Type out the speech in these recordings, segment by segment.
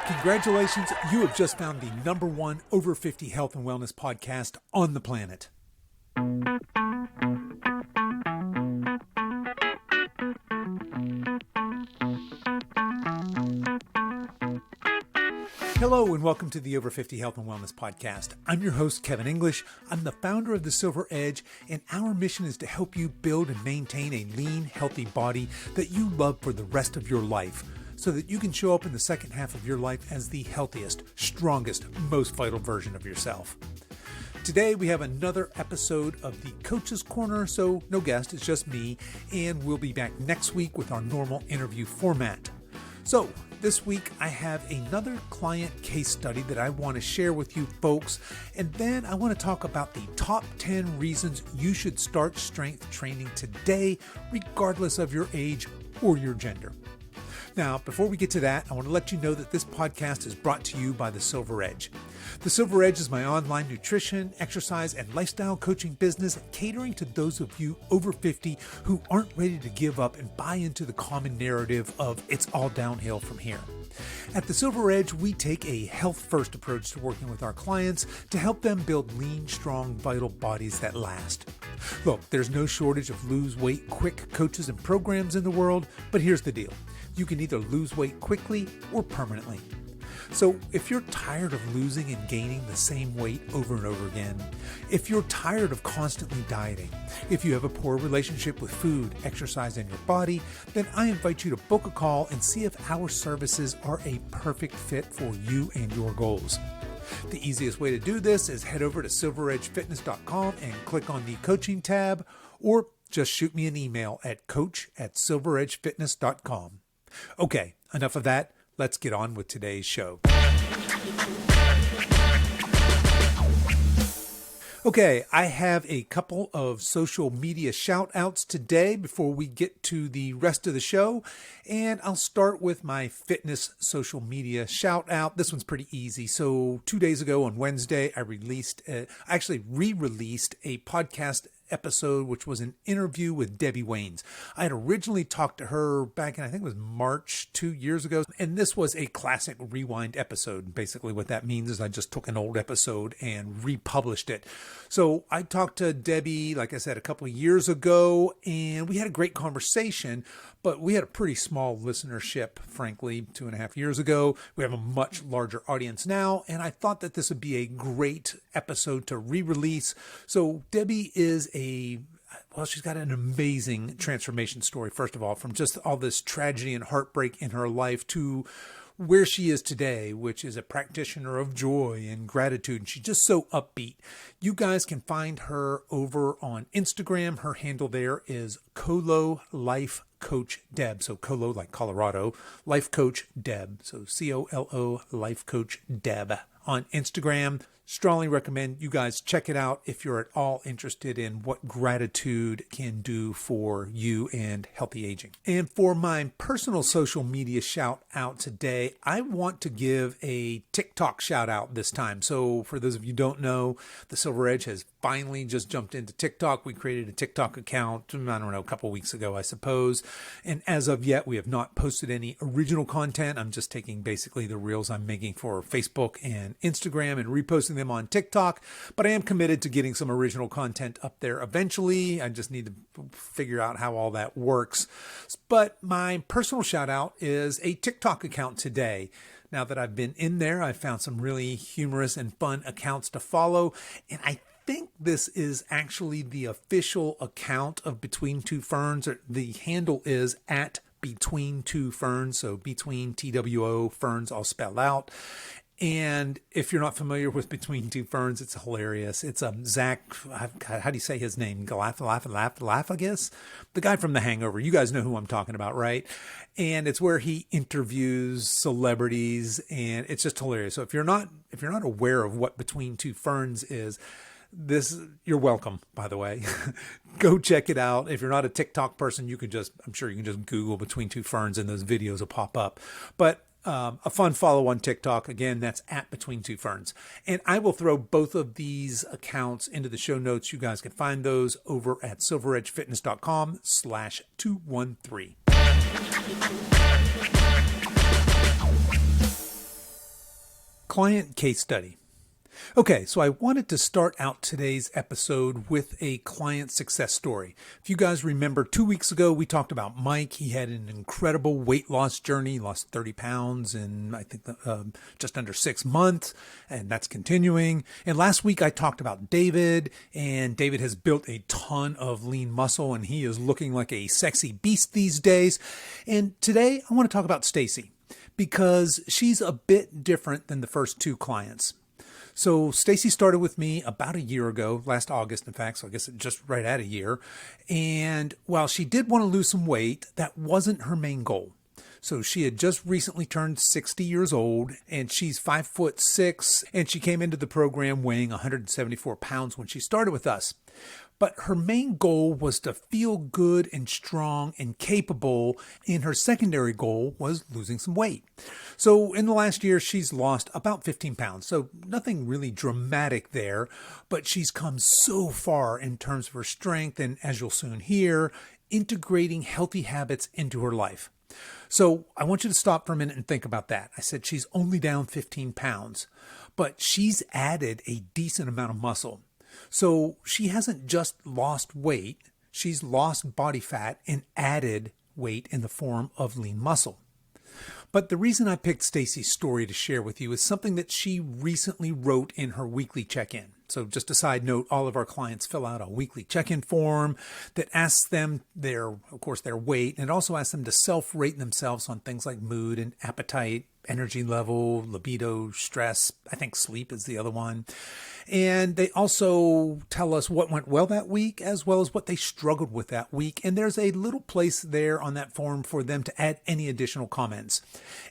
Congratulations, you have just found the #1 over 50 health and wellness podcast on the planet. Hello and welcome to the Over 50 Health and Wellness Podcast. I'm your host, Kevin English. I'm the founder of The Silver Edge, and our mission is to help you build and maintain a lean, healthy body that you love for the rest of your life, so that you can show up in the second half of your life as the healthiest, strongest, most vital version of yourself. Today we have another episode of the Coach's Corner, so no guest, it's just me, and we'll be back next week with our normal interview format. So this week I have another client case study that I want to share with you folks, and then I want to talk about the top 10 reasons you should start strength training today, regardless of your age or your gender. Now, before we get to that, I want to let you know that this podcast is brought to you by The Silver Edge. The Silver Edge is my online nutrition, exercise, and lifestyle coaching business catering to those of you over 50 who aren't ready to give up and buy into the common narrative of it's all downhill from here. At The Silver Edge, we take a health-first approach to working with our clients to help them build lean, strong, vital bodies that last. Look, there's no shortage of lose weight quick coaches and programs in the world, but here's the deal. You can either lose weight quickly or permanently. So if you're tired of losing and gaining the same weight over and over again, if you're tired of constantly dieting, if you have a poor relationship with food, exercise, and your body, then I invite you to book a call and see if our services are a perfect fit for you and your goals. The easiest way to do this is head over to silveredgefitness.com and click on the coaching tab, or just shoot me an email at coach@silveredgefitness.com. Okay, enough of that. Let's get on with today's show. Okay, I have a couple of social media shout outs today before we get to the rest of the show. And I'll start with my fitness social media shout out. This one's pretty easy. So 2 days ago on Wednesday, I re-released a podcast episode, which was an interview with Debbie Waynes. I had originally talked to her back in, I think it was March 2 years ago, and this was a classic rewind episode. Basically what that means is I just took an old episode and republished it. So I talked to Debbie, like I said, a couple of years ago, and we had a great conversation, but we had a pretty small listenership, frankly, 2.5 years ago. We have a much larger audience now, and I thought that this would be a great episode to re-release. So Debbie is she's got an amazing transformation story, first of all, from just all this tragedy and heartbreak in her life to where she is today, which is a practitioner of joy and gratitude. And she's just so upbeat. You guys can find her over on Instagram. Her handle there is Colo Life Coach Deb. So Colo like Colorado, Life Coach Deb. So COLO Life Coach Deb on Instagram. Strongly recommend you guys check it out if you're at all interested in what gratitude can do for you and healthy aging. And for my personal social media shout out today, I want to give a TikTok shout out this time. So for those of you who don't know, the Silver Edge has finally just jumped into TikTok. We created a TikTok account, a couple weeks ago, I suppose. And as of yet, we have not posted any original content. I'm just taking basically the reels I'm making for Facebook and Instagram and reposting them on TikTok, but I am committed to getting some original content up there eventually. I just need to figure out how all that works. But my personal shout out is a TikTok account today. Now that I've been in there, I found some really humorous and fun accounts to follow, and I think this is actually the official account of Between Two Ferns. The handle is at Between Two Ferns, so between TWO Ferns all spelled out. And if you're not familiar with Between Two Ferns, it's hilarious. It's Zach, how do you say his name? Laugh, I guess? The guy from The Hangover. You guys know who I'm talking about, right? And it's where he interviews celebrities, and it's just hilarious. So if you're not aware of what Between Two Ferns is, you're welcome, by the way. Go check it out. If you're not a TikTok person, I'm sure you can just Google Between Two Ferns and those videos will pop up. But a fun follow on TikTok. Again, that's at Between Two Ferns. And I will throw both of these accounts into the show notes. You guys can find those over at silveredgefitness.com/213. Client case study. Okay, so I wanted to start out today's episode with a client success story. If you guys remember, 2 weeks ago, we talked about Mike. He had an incredible weight loss journey. He lost 30 pounds in, I think, just under 6 months, and that's continuing. And last week, I talked about David, and David has built a ton of lean muscle, and he is looking like a sexy beast these days. And today, I want to talk about Stacy, because she's a bit different than the first two clients. So Stacy started with me about a year ago, last August, in fact, so I guess it's just right at a year. And while she did want to lose some weight, that wasn't her main goal. So she had just recently turned 60 years old, and she's 5'6", and she came into the program weighing 174 pounds when she started with us. But her main goal was to feel good and strong and capable, and her secondary goal was losing some weight. So in the last year, she's lost about 15 pounds. So nothing really dramatic there, but she's come so far in terms of her strength and, as you'll soon hear, integrating healthy habits into her life. So I want you to stop for a minute and think about that. I said she's only down 15 pounds, but she's added a decent amount of muscle. So she hasn't just lost weight, she's lost body fat and added weight in the form of lean muscle. But the reason I picked Stacy's story to share with you is something that she recently wrote in her weekly check-in. So just a side note, all of our clients fill out a weekly check-in form that asks them of course, their weight, and it also asks them to self-rate themselves on things like mood and appetite, energy level, libido, stress. I think sleep is the other one. And they also tell us what went well that week, as well as what they struggled with that week. And there's a little place there on that form for them to add any additional comments.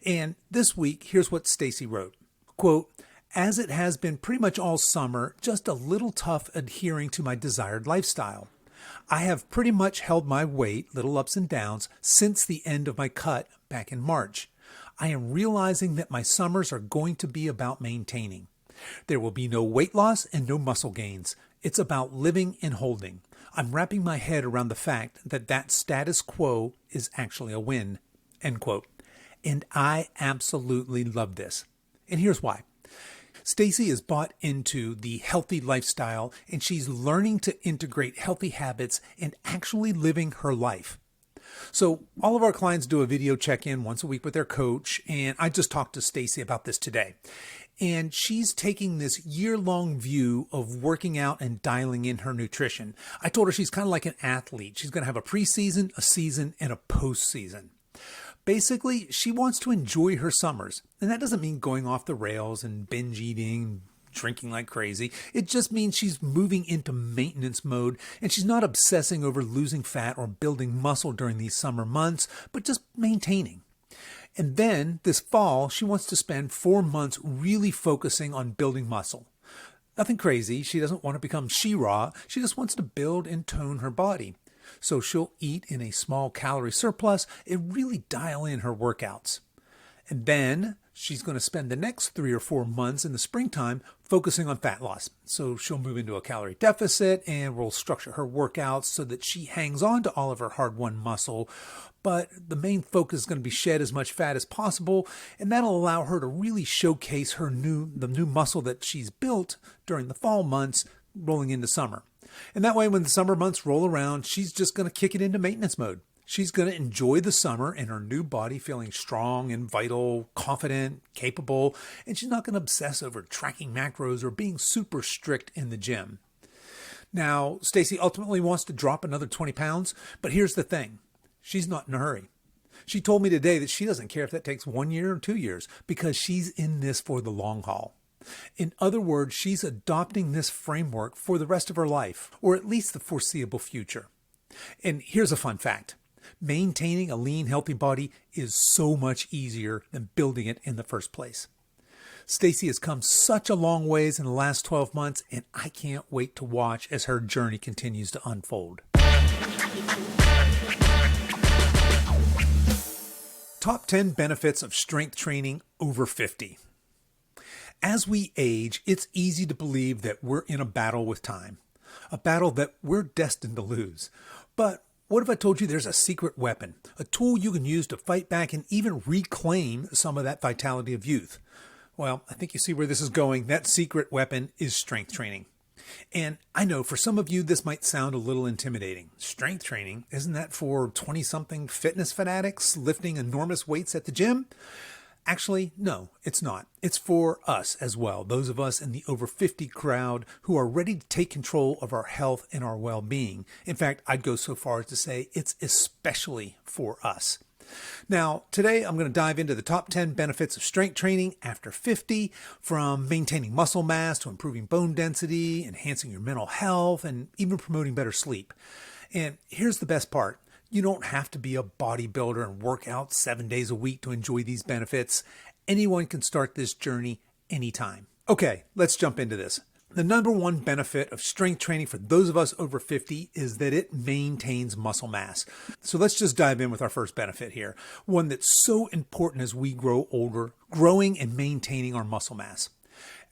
And this week, here's what Stacy wrote. Quote, "As it has been pretty much all summer, just a little tough adhering to my desired lifestyle. I have pretty much held my weight, little ups and downs, since the end of my cut back in March. I am realizing that my summers are going to be about maintaining. There will be no weight loss and no muscle gains. It's about living and holding. I'm wrapping my head around the fact that status quo is actually a win." End quote. And I absolutely love this. And here's why. Stacy is bought into the healthy lifestyle, and she's learning to integrate healthy habits and actually living her life. So all of our clients do a video check-in once a week with their coach, and I just talked to Stacy about this today. And she's taking this year-long view of working out and dialing in her nutrition. I told her she's kind of like an athlete. She's going to have a preseason, a season, and a postseason. Basically, she wants to enjoy her summers. And that doesn't mean going off the rails and binge eating, drinking like crazy. It just means she's moving into maintenance mode, and she's not obsessing over losing fat or building muscle during these summer months, but just maintaining. And then this fall, she wants to spend 4 months really focusing on building muscle. Nothing crazy. She doesn't want to become She-Ra. She just wants to build and tone her body. So she'll eat in a small calorie surplus and really dial in her workouts. And then she's going to spend the next 3 or 4 months in the springtime focusing on fat loss. So she'll move into a calorie deficit and will structure her workouts so that she hangs on to all of her hard-won muscle. But the main focus is going to be shed as much fat as possible, and that'll allow her to really showcase the new muscle that she's built during the fall months rolling into summer. And that way, when the summer months roll around, she's just going to kick it into maintenance mode. She's going to enjoy the summer and her new body feeling strong and vital, confident, capable, and she's not going to obsess over tracking macros or being super strict in the gym. Now, Stacy ultimately wants to drop another 20 pounds, but here's the thing. She's not in a hurry. She told me today that she doesn't care if that takes 1 year or 2 years because she's in this for the long haul. In other words, she's adopting this framework for the rest of her life, or at least the foreseeable future. And here's a fun fact. Maintaining a lean, healthy body is so much easier than building it in the first place. Stacy has come such a long ways in the last 12 months, and I can't wait to watch as her journey continues to unfold. Top 10 benefits of strength training over 50. As we age, it's easy to believe that we're in a battle with time, a battle that we're destined to lose. But what if I told you there's a secret weapon, a tool you can use to fight back and even reclaim some of that vitality of youth? Well, I think you see where this is going. That secret weapon is strength training. And I know for some of you, this might sound a little intimidating. Strength training, isn't that for 20-something fitness fanatics lifting enormous weights at the gym? Actually, no, it's not. It's for us as well, those of us in the over 50 crowd who are ready to take control of our health and our well-being. In fact, I'd go so far as to say it's especially for us. Now, today I'm going to dive into the top 10 benefits of strength training after 50, from maintaining muscle mass to improving bone density, enhancing your mental health, and even promoting better sleep. And here's the best part. You don't have to be a bodybuilder and work out 7 days a week to enjoy these benefits. Anyone can start this journey anytime. Okay, let's jump into this. The number one benefit of strength training for those of us over 50 is that it maintains muscle mass. So let's just dive in with our first benefit here, one that's so important as we grow older, growing and maintaining our muscle mass.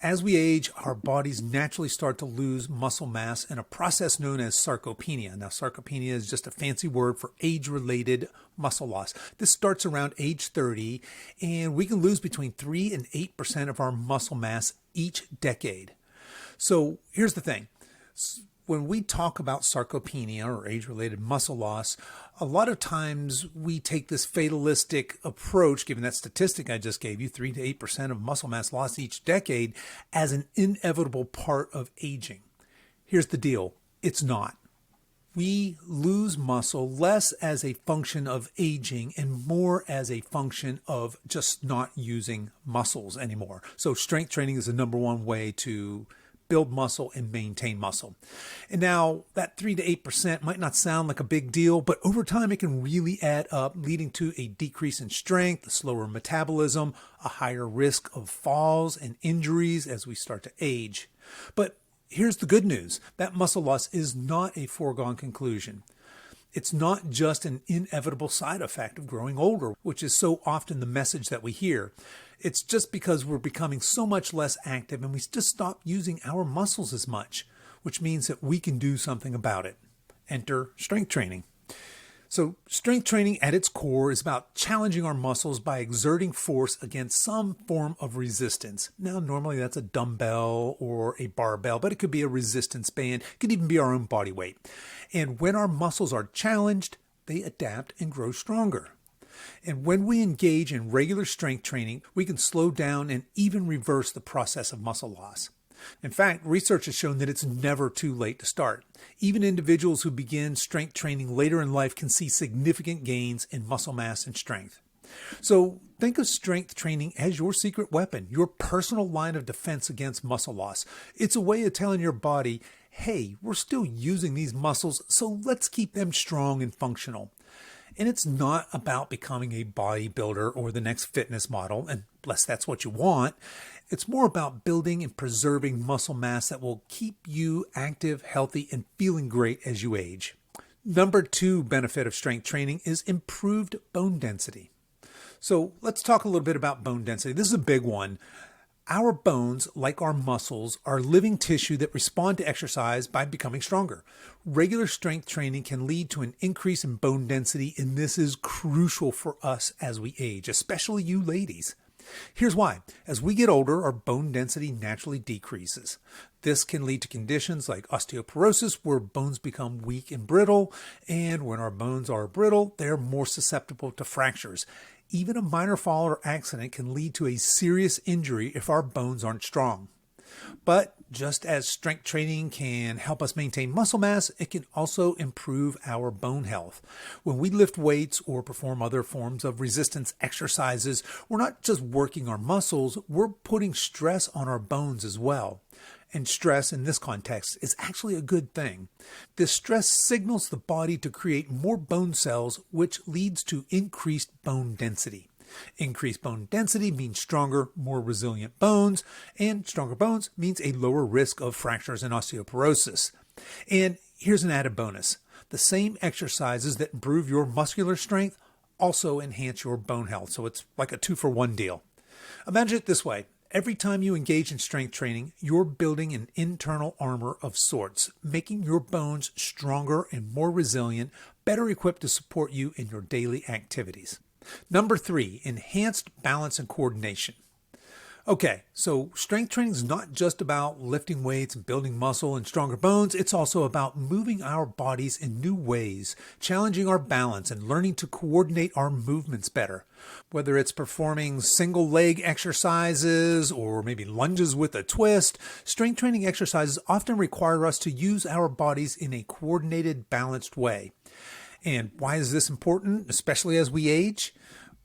As we age, our bodies naturally start to lose muscle mass in a process known as sarcopenia. Now, sarcopenia is just a fancy word for age-related muscle loss. This starts around age 30, and we can lose between 3 and 8% of our muscle mass each decade. So here's the thing. When we talk about sarcopenia or age-related muscle loss, a lot of times we take this fatalistic approach, given that statistic I just gave you, 3 to 8% of muscle mass lost each decade, as an inevitable part of aging. Here's the deal. It's not. We lose muscle less as a function of aging and more as a function of just not using muscles anymore. So strength training is the number one way to build muscle and maintain muscle. And now that 3 to 8% might not sound like a big deal, but over time it can really add up, leading to a decrease in strength, a slower metabolism, a higher risk of falls and injuries as we start to age. But here's the good news. That muscle loss is not a foregone conclusion. It's not just an inevitable side effect of growing older, which is so often the message that we hear. It's just because we're becoming so much less active and we just stop using our muscles as much, which means that we can do something about it. Enter strength training. So strength training at its core is about challenging our muscles by exerting force against some form of resistance. Now, normally that's a dumbbell or a barbell, but it could be a resistance band. It could even be our own body weight. And when our muscles are challenged, they adapt and grow stronger. And when we engage in regular strength training, we can slow down and even reverse the process of muscle loss. In fact, research has shown that it's never too late to start. Even individuals who begin strength training later in life can see significant gains in muscle mass and strength. So think of strength training as your secret weapon, your personal line of defense against muscle loss. It's a way of telling your body, hey, we're still using these muscles, so let's keep them strong and functional. And it's not about becoming a bodybuilder or the next fitness model, unless that's what you want. It's more about building and preserving muscle mass that will keep you active, healthy, and feeling great as you age. Number 2 benefit of strength training is improved bone density. So let's talk a little bit about bone density. This is a big one. Our bones, like our muscles, are living tissue that respond to exercise by becoming stronger. Regular strength training can lead to an increase in bone density, and this is crucial for us as we age, especially you ladies. Here's why. As we get older, our bone density naturally decreases. This can lead to conditions like osteoporosis, where bones become weak and brittle, and when our bones are brittle, they're more susceptible to fractures. Even a minor fall or accident can lead to a serious injury if our bones aren't strong. But just as strength training can help us maintain muscle mass, it can also improve our bone health. When we lift weights or perform other forms of resistance exercises, we're not just working our muscles, we're putting stress on our bones as well. And stress in this context is actually a good thing. This stress signals the body to create more bone cells, which leads to increased bone density. Increased bone density means stronger, more resilient bones, and stronger bones means a lower risk of fractures and osteoporosis. And here's an added bonus. The same exercises that improve your muscular strength also enhance your bone health, so it's like a 2-for-1 deal. Imagine it this way. Every time you engage in strength training, you're building an internal armor of sorts, making your bones stronger and more resilient, better equipped to support you in your daily activities. Number 3, enhanced balance and coordination. Okay, so strength training is not just about lifting weights and building muscle and stronger bones. It's also about moving our bodies in new ways, challenging our balance, and learning to coordinate our movements better. Whether it's performing single leg exercises or maybe lunges with a twist, strength training exercises often require us to use our bodies in a coordinated, balanced way. And why is this important, especially as we age?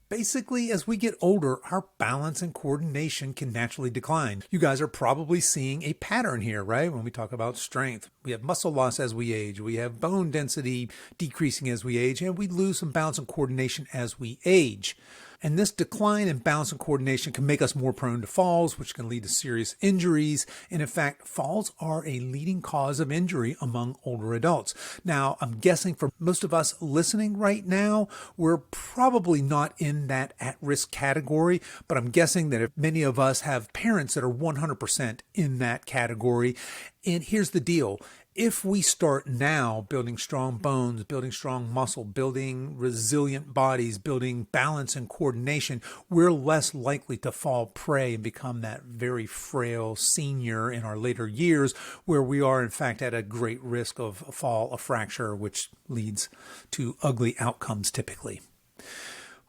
Basically, as we get older, our balance and coordination can naturally decline. You guys are probably seeing a pattern here, right? When we talk about strength, we have muscle loss as we age, we have bone density decreasing as we age, and we lose some balance and coordination as we age. And this decline in balance and coordination can make us more prone to falls, which can lead to serious injuries. And in fact, falls are a leading cause of injury among older adults. Now, I'm guessing for most of us listening right now, we're probably not in that at-risk category, but I'm guessing that if many of us have parents that are 100% in that category. And here's the deal. If we start now building strong bones, building strong muscle, building resilient bodies, building balance and coordination, we're less likely to fall prey and become that very frail senior in our later years where we are in fact at a great risk of a fall, a fracture, which leads to ugly outcomes typically.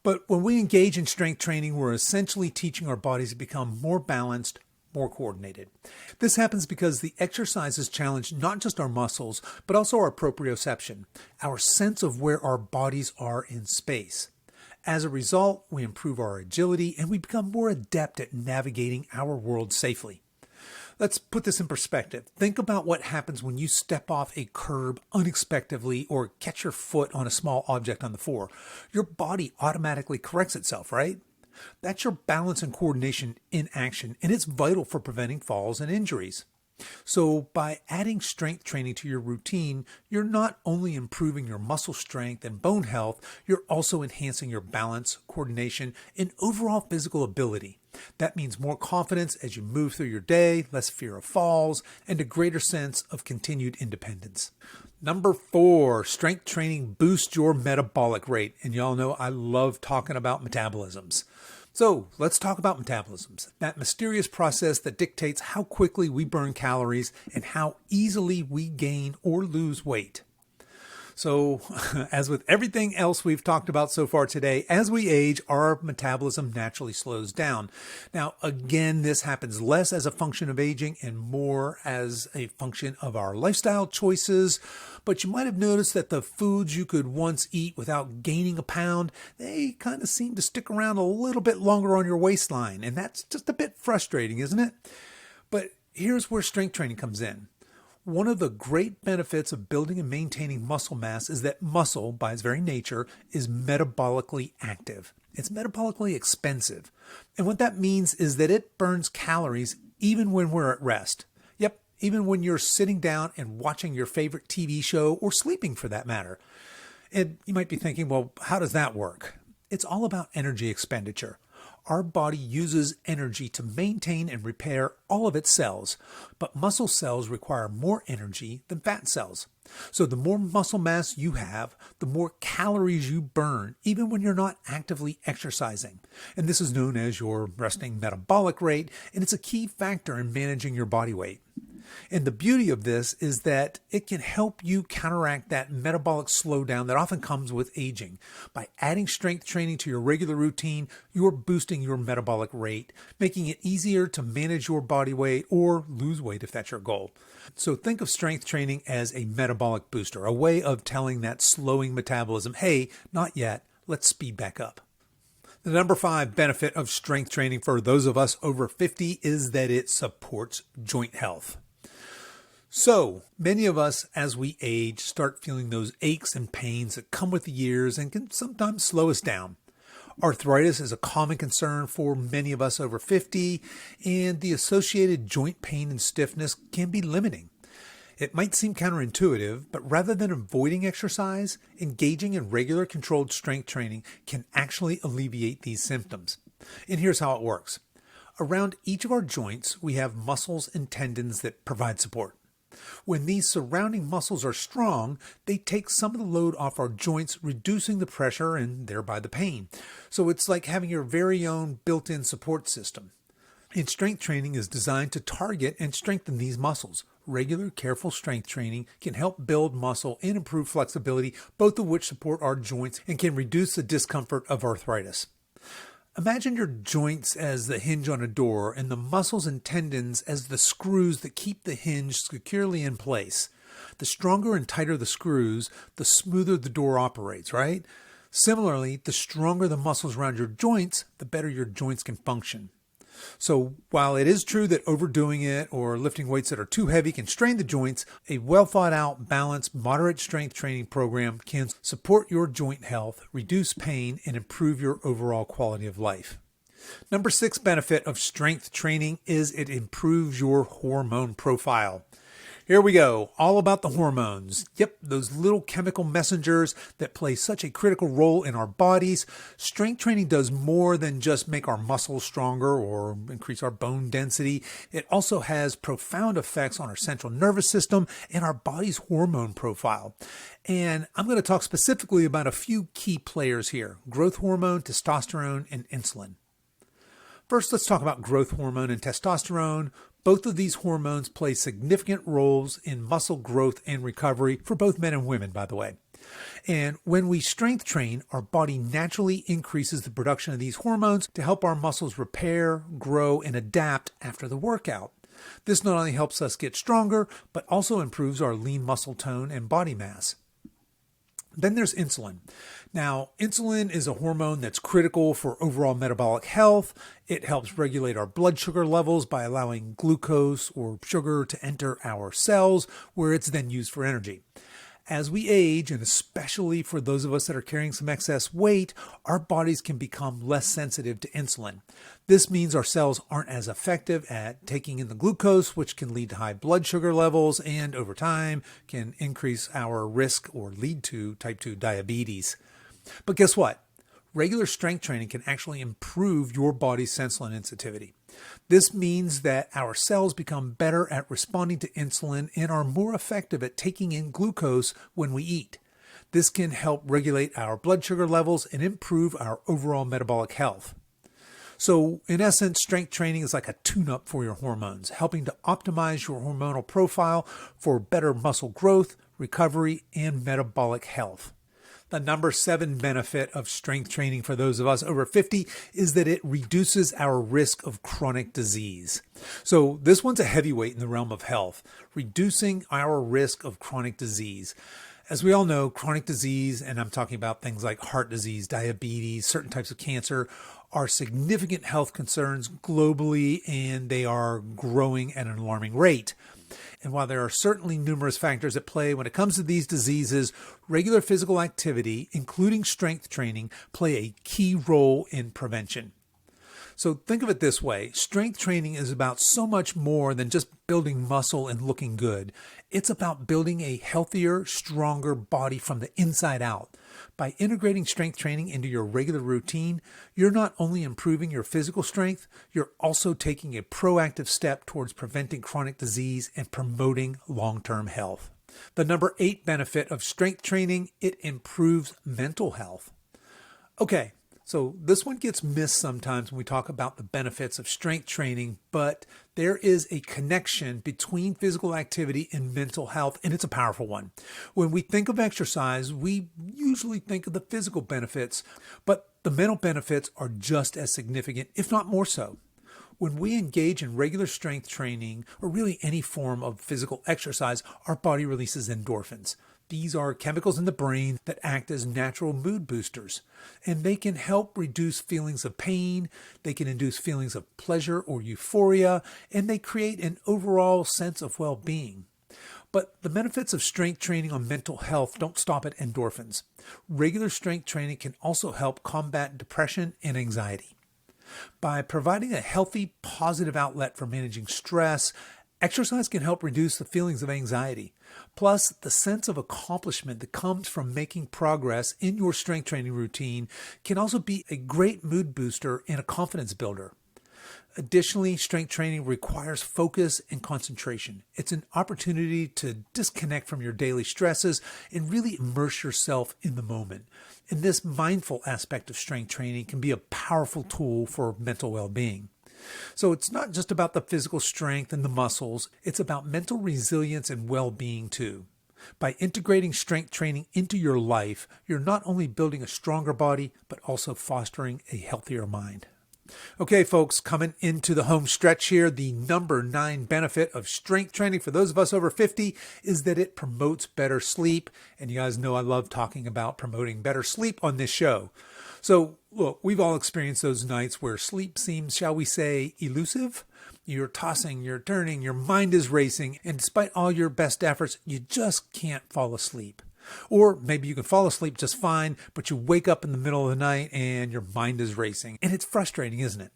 But when we engage in strength training, we're essentially teaching our bodies to become more balanced, more coordinated. This happens because the exercises challenge not just our muscles, but also our proprioception, our sense of where our bodies are in space. As a result, we improve our agility and we become more adept at navigating our world safely. Let's put this in perspective. Think about what happens when you step off a curb unexpectedly or catch your foot on a small object on the floor. Your body automatically corrects itself, right? That's your balance and coordination in action, and it's vital for preventing falls and injuries. So by adding strength training to your routine, you're not only improving your muscle strength and bone health, you're also enhancing your balance, coordination, and overall physical ability. That means more confidence as you move through your day, less fear of falls, and a greater sense of continued independence. Number 4, strength training boosts your metabolic rate. And y'all know I love talking about metabolisms. So let's talk about metabolisms, that mysterious process that dictates how quickly we burn calories and how easily we gain or lose weight. So, as with everything else we've talked about so far today, as we age, our metabolism naturally slows down. Now, again, this happens less as a function of aging and more as a function of our lifestyle choices. But you might have noticed that the foods you could once eat without gaining a pound, they kind of seem to stick around a little bit longer on your waistline. And that's just a bit frustrating, isn't it? But here's where strength training comes in. One of the great benefits of building and maintaining muscle mass is that muscle, by its very nature, is metabolically active. It's metabolically expensive. And what that means is that it burns calories even when we're at rest. Yep, even when you're sitting down and watching your favorite TV show or sleeping for that matter. And you might be thinking, well, how does that work? It's all about energy expenditure. Our body uses energy to maintain and repair all of its cells, but muscle cells require more energy than fat cells. So the more muscle mass you have, the more calories you burn, even when you're not actively exercising. And this is known as your resting metabolic rate, and it's a key factor in managing your body weight. And the beauty of this is that it can help you counteract that metabolic slowdown that often comes with aging. By adding strength training to your regular routine, you're boosting your metabolic rate, making it easier to manage your body weight or lose weight if that's your goal. So think of strength training as a metabolic booster, a way of telling that slowing metabolism, hey, not yet, let's speed back up. The number 5 benefit of strength training for those of us over 50 is that it supports joint health. So many of us, as we age, start feeling those aches and pains that come with the years and can sometimes slow us down. Arthritis is a common concern for many of us over 50, and the associated joint pain and stiffness can be limiting. It might seem counterintuitive, but rather than avoiding exercise, engaging in regular controlled strength training can actually alleviate these symptoms. And here's how it works. Around each of our joints, we have muscles and tendons that provide support. When these surrounding muscles are strong, they take some of the load off our joints, reducing the pressure and thereby the pain. So it's like having your very own built-in support system. And strength training is designed to target and strengthen these muscles. Regular, careful strength training can help build muscle and improve flexibility, both of which support our joints and can reduce the discomfort of arthritis. Imagine your joints as the hinge on a door and the muscles and tendons as the screws that keep the hinge securely in place. The stronger and tighter the screws, the smoother the door operates, right? Similarly, the stronger the muscles around your joints, the better your joints can function. So while it is true that overdoing it or lifting weights that are too heavy can strain the joints, a well thought out, balanced, moderate strength training program can support your joint health, reduce pain, and improve your overall quality of life. Number 6 benefit of strength training is it improves your hormone profile. Here we go, all about the hormones. Yep, those little chemical messengers that play such a critical role in our bodies. Strength training does more than just make our muscles stronger or increase our bone density. It also has profound effects on our central nervous system and our body's hormone profile. And I'm going to talk specifically about a few key players here: growth hormone, testosterone, and insulin. First, let's talk about growth hormone and testosterone. Both of these hormones play significant roles in muscle growth and recovery for both men and women, by the way. And when we strength train, our body naturally increases the production of these hormones to help our muscles repair, grow, and adapt after the workout. This not only helps us get stronger, but also improves our lean muscle tone and body mass. Then there's insulin. Now, insulin is a hormone that's critical for overall metabolic health. It helps regulate our blood sugar levels by allowing glucose or sugar to enter our cells, where it's then used for energy. As we age, and especially for those of us that are carrying some excess weight, our bodies can become less sensitive to insulin. This means our cells aren't as effective at taking in the glucose, which can lead to high blood sugar levels and over time can increase our risk or lead to type 2 diabetes. But guess what? Regular strength training can actually improve your body's insulin sensitivity. This means that our cells become better at responding to insulin and are more effective at taking in glucose when we eat. This can help regulate our blood sugar levels and improve our overall metabolic health. So in essence, strength training is like a tune-up for your hormones, helping to optimize your hormonal profile for better muscle growth, recovery, and metabolic health. The number 7 benefit of strength training for those of us over 50 is that it reduces our risk of chronic disease. So this one's a heavyweight in the realm of health, reducing our risk of chronic disease. As we all know, chronic disease, and I'm talking about things like heart disease, diabetes, certain types of cancer, are significant health concerns globally, and they are growing at an alarming rate. And while there are certainly numerous factors at play when it comes to these diseases, regular physical activity, including strength training, play a key role in prevention. So think of it this way. Strength training is about so much more than just building muscle and looking good. It's about building a healthier, stronger body from the inside out. By integrating strength training into your regular routine, you're not only improving your physical strength, you're also taking a proactive step towards preventing chronic disease and promoting long-term health. The number 8 benefit of strength training, it improves mental health. Okay, so this one gets missed sometimes when we talk about the benefits of strength training, but there is a connection between physical activity and mental health, and it's a powerful one. When we think of exercise, we usually think of the physical benefits, but the mental benefits are just as significant, if not more so. When we engage in regular strength training, or really any form of physical exercise, our body releases endorphins. These are chemicals in the brain that act as natural mood boosters, and they can help reduce feelings of pain, they can induce feelings of pleasure or euphoria, and they create an overall sense of well-being. But the benefits of strength training on mental health don't stop at endorphins. Regular strength training can also help combat depression and anxiety. By providing a healthy, positive outlet for managing stress, exercise can help reduce the feelings of anxiety. Plus, the sense of accomplishment that comes from making progress in your strength training routine can also be a great mood booster and a confidence builder. Additionally, strength training requires focus and concentration. It's an opportunity to disconnect from your daily stresses and really immerse yourself in the moment. And this mindful aspect of strength training can be a powerful tool for mental well-being. So it's not just about the physical strength and the muscles, it's about mental resilience and well-being too. By integrating strength training into your life, you're not only building a stronger body, but also fostering a healthier mind. Okay, folks, coming into the home stretch here, the number 9 benefit of strength training for those of us over 50 is that it promotes better sleep. And you guys know I love talking about promoting better sleep on this show. So, look, we've all experienced those nights where sleep seems, shall we say, elusive. You're tossing, you're turning, your mind is racing, and despite all your best efforts, you just can't fall asleep. Or maybe you can fall asleep just fine, but you wake up in the middle of the night and your mind is racing. And it's frustrating, isn't it?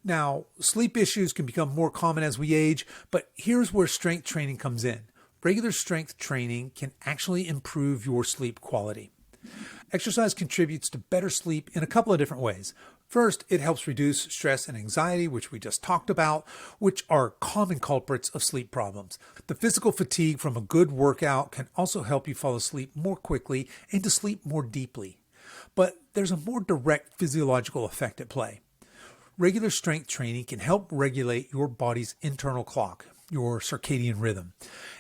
Now, sleep issues can become more common as we age, but here's where strength training comes in. Regular strength training can actually improve your sleep quality. Exercise contributes to better sleep in a couple of different ways. First, it helps reduce stress and anxiety, which we just talked about, which are common culprits of sleep problems. The physical fatigue from a good workout can also help you fall asleep more quickly and to sleep more deeply. But there's a more direct physiological effect at play. Regular strength training can help regulate your body's internal clock, your circadian rhythm.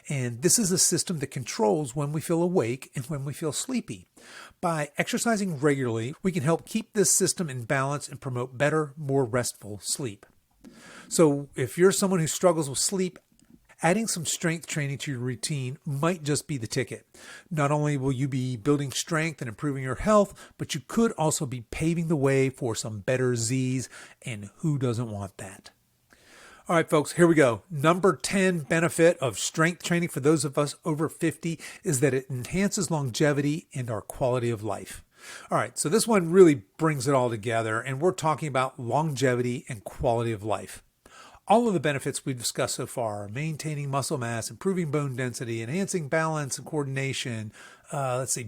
And this is a system that controls when we feel awake and when we feel sleepy. By exercising regularly, we can help keep this system in balance and promote better, more restful sleep. So if you're someone who struggles with sleep, adding some strength training to your routine might just be the ticket. Not only will you be building strength and improving your health, but you could also be paving the way for some better Z's, and who doesn't want that? All right, folks, here we go. Number 10 benefit of strength training for those of us over 50 is that it enhances longevity and our quality of life. All right, so this one really brings it all together, and we're talking about longevity and quality of life. All of the benefits we've discussed so far, maintaining muscle mass, improving bone density, enhancing balance and coordination,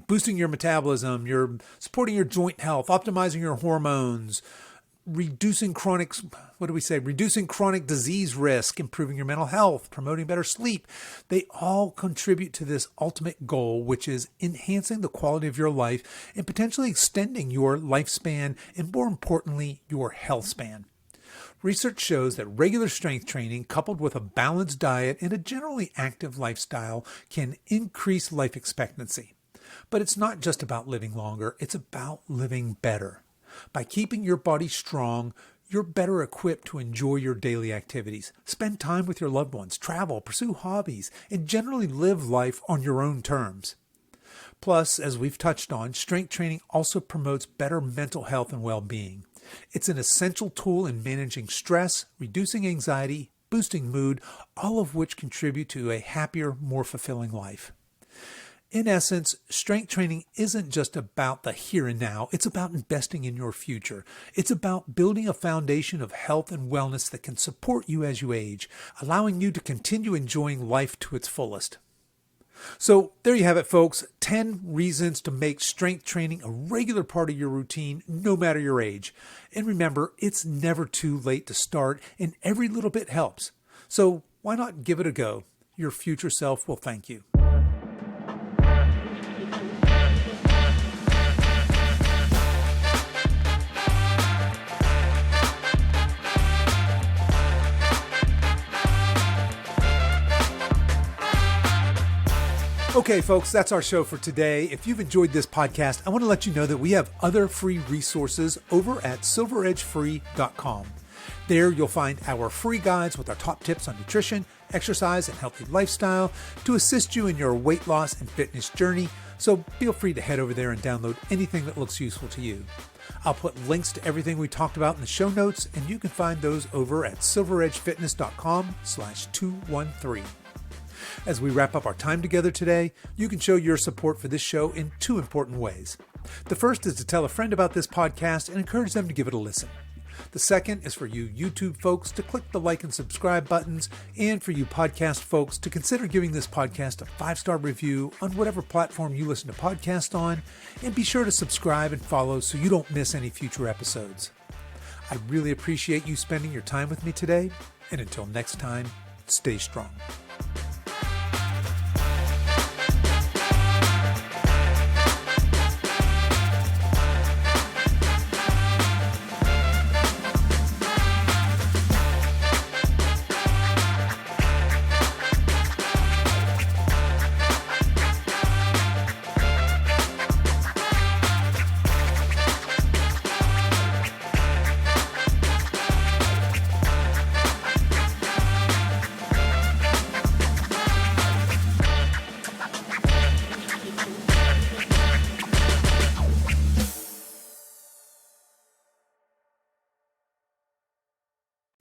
boosting your metabolism, supporting your joint health, optimizing your hormones, reducing chronic disease risk, improving your mental health, promoting better sleep. They all contribute to this ultimate goal, which is enhancing the quality of your life and potentially extending your lifespan and, more importantly, your health span. Research shows that regular strength training coupled with a balanced diet and a generally active lifestyle can increase life expectancy. But it's not just about living longer, it's about living better. By keeping your body strong, you're better equipped to enjoy your daily activities, spend time with your loved ones, travel, pursue hobbies, and generally live life on your own terms. Plus, as we've touched on, strength training also promotes better mental health and well-being. It's an essential tool in managing stress, reducing anxiety, boosting mood, all of which contribute to a happier, more fulfilling life. In essence, strength training isn't just about the here and now. It's about investing in your future. It's about building a foundation of health and wellness that can support you as you age, allowing you to continue enjoying life to its fullest. So there you have it, folks. 10 reasons to make strength training a regular part of your routine, no matter your age. And remember, it's never too late to start, and every little bit helps. So why not give it a go? Your future self will thank you. Okay, folks, that's our show for today. If you've enjoyed this podcast, I want to let you know that we have other free resources over at silveredgefree.com. There you'll find our free guides with our top tips on nutrition, exercise, and healthy lifestyle to assist you in your weight loss and fitness journey. So feel free to head over there and download anything that looks useful to you. I'll put links to everything we talked about in the show notes, and you can find those over at silveredgefitness.com/213. As we wrap up our time together today, you can show your support for this show in 2 important ways. The first is to tell a friend about this podcast and encourage them to give it a listen. The second is for you YouTube folks to click the like and subscribe buttons, and for you podcast folks to consider giving this podcast a 5-star review on whatever platform you listen to podcasts on, and be sure to subscribe and follow so you don't miss any future episodes. I really appreciate you spending your time with me today, and until next time, stay strong.